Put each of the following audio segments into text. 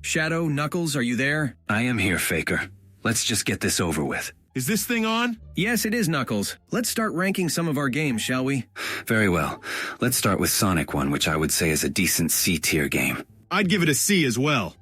Shadow, Knuckles, are you there? I am here, Faker. Let's just get this over with. Is this thing on? Yes, it is, Knuckles. Let's start ranking some of our games, shall we? Very well. Let's start with Sonic 1, which I would say is a decent C-tier game. I'd give it a C as well.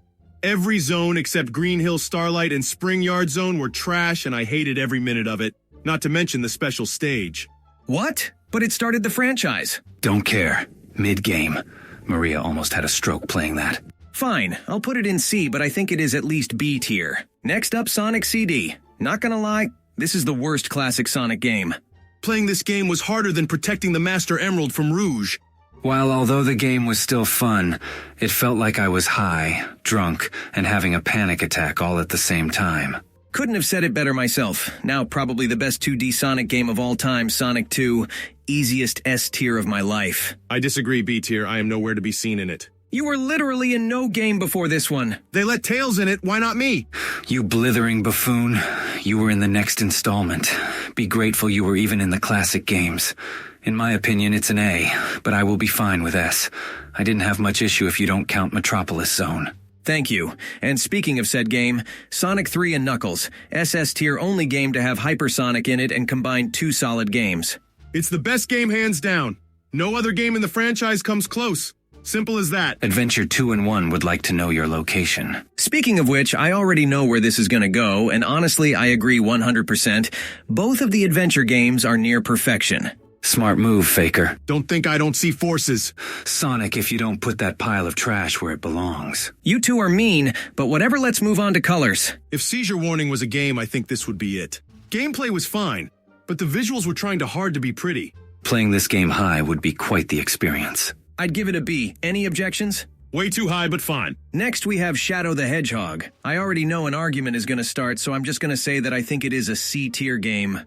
Every zone except Green Hill Starlight and Spring Yard Zone were trash, and I hated every minute of it. Not to mention the special stage. What? But it started the franchise. Don't care. Mid-game. Maria almost had a stroke playing that. Fine, I'll put it in C, but I think it is at least B tier. Next up, Sonic CD. Not gonna lie, this is the worst classic Sonic game. Playing this game was harder than protecting the Master Emerald from Rouge. While although the game was still fun, it felt like I was high, drunk, and having a panic attack all at the same time. Couldn't have said it better myself. Now probably the best 2D Sonic game of all time, Sonic 2. Easiest S tier of my life. I disagree, B tier. I am nowhere to be seen in it. You were literally in no game before this one. They let Tails in it, why not me? You blithering buffoon. You were in the next installment. Be grateful you were even in the classic games. In my opinion, it's an A, but I will be fine with S. I didn't have much issue if you don't count Metropolis Zone. Thank you. And speaking of said game, Sonic 3 and Knuckles. SS tier only game to have Hypersonic in it and combine two solid games. It's the best game hands down. No other game in the franchise comes close. Simple as that. Adventure 2 and 1 would like to know your location. Speaking of which, I already know where this is gonna go, and honestly, I agree 100%. Both of the adventure games are near perfection. Smart move, Faker. Don't think I don't see forces. Sonic, if you don't put that pile of trash where it belongs. You two are mean, but whatever, let's move on to colors. If Seizure Warning was a game, I think this would be it. Gameplay was fine, but the visuals were trying hard to be pretty. Playing this game high would be quite the experience. I'd give it a B. Any objections? Way too high, but fine. Next, we have Shadow the Hedgehog. I already know an argument is gonna start, so I'm just gonna say that I think it is a C-tier game.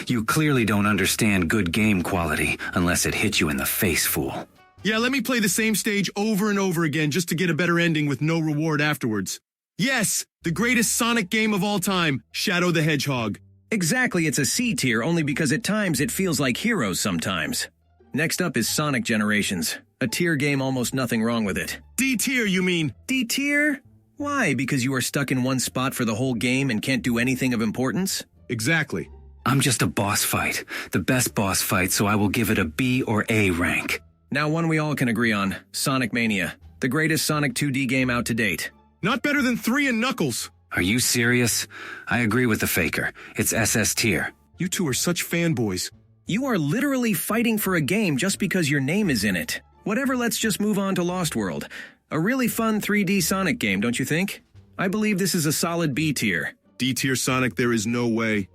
You clearly don't understand good game quality unless it hits you in the face, fool. Yeah, let me play the same stage over and over again just to get a better ending with no reward afterwards. Yes, the greatest Sonic game of all time, Shadow the Hedgehog. Exactly, it's a C-tier only because at times it feels like Heroes sometimes. Next up is Sonic Generations. A tier game, almost nothing wrong with it. D tier, you mean? D tier? Why? Because you are stuck in one spot for the whole game and can't do anything of importance? Exactly. I'm just a boss fight. The best boss fight, so I will give it a B or A rank. Now one we all can agree on. Sonic Mania. The greatest Sonic 2D game out to date. Not better than 3 and Knuckles. Are you serious? I agree with the Faker. It's SS tier. You two are such fanboys. You are literally fighting for a game just because your name is in it. Whatever, let's just move on to Lost World. A really fun 3D Sonic game, don't you think? I believe this is a solid B tier. D tier Sonic, there is no way.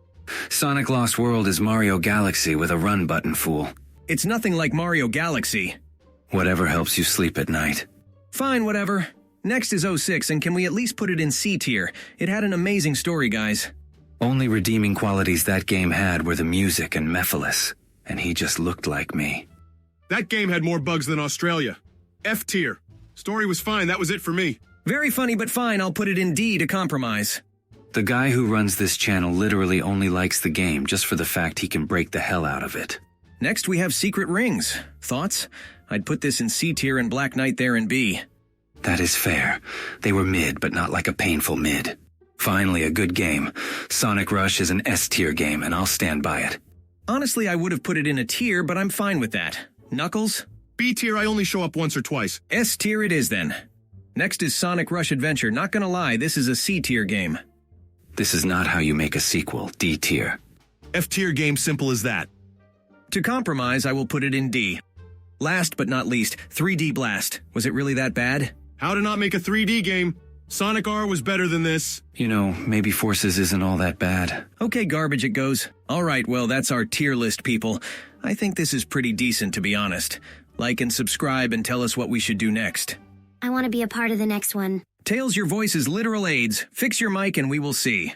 Sonic Lost World is Mario Galaxy with a run button, fool. It's nothing like Mario Galaxy. Whatever helps you sleep at night. Fine, whatever. Next is 06, and can we at least put it in C tier? It had an amazing story, guys. Only redeeming qualities that game had were the music and Mephiles, and he just looked like me. That game had more bugs than Australia. F tier. Story was fine, that was it for me. Very funny, but fine, I'll put it in D to compromise. The guy who runs this channel literally only likes the game just for the fact he can break the hell out of it. Next we have Secret Rings. Thoughts? I'd put this in C tier and Black Knight there in B. That is fair. They were mid, but not like a painful mid. Finally, a good game. Sonic Rush is an S tier game, and I'll stand by it. Honestly, I would have put it in a tier, but I'm fine with that. Knuckles? B tier, I only show up once or twice. S tier it is then. Next is Sonic Rush Adventure. Not gonna lie, this is a C tier game. This is not how you make a sequel, D tier. F tier game, simple as that. To compromise, I will put it in D. Last but not least, 3D Blast. Was it really that bad? How to not make a 3D game? Sonic R was better than this. You know, maybe Forces isn't all that bad. Okay, garbage it goes. Alright, well, that's our tier list, people. I think this is pretty decent, to be honest. Like and subscribe and tell us what we should do next. I want to be a part of the next one. Tails, your voice is literal AIDS. Fix your mic and we will see.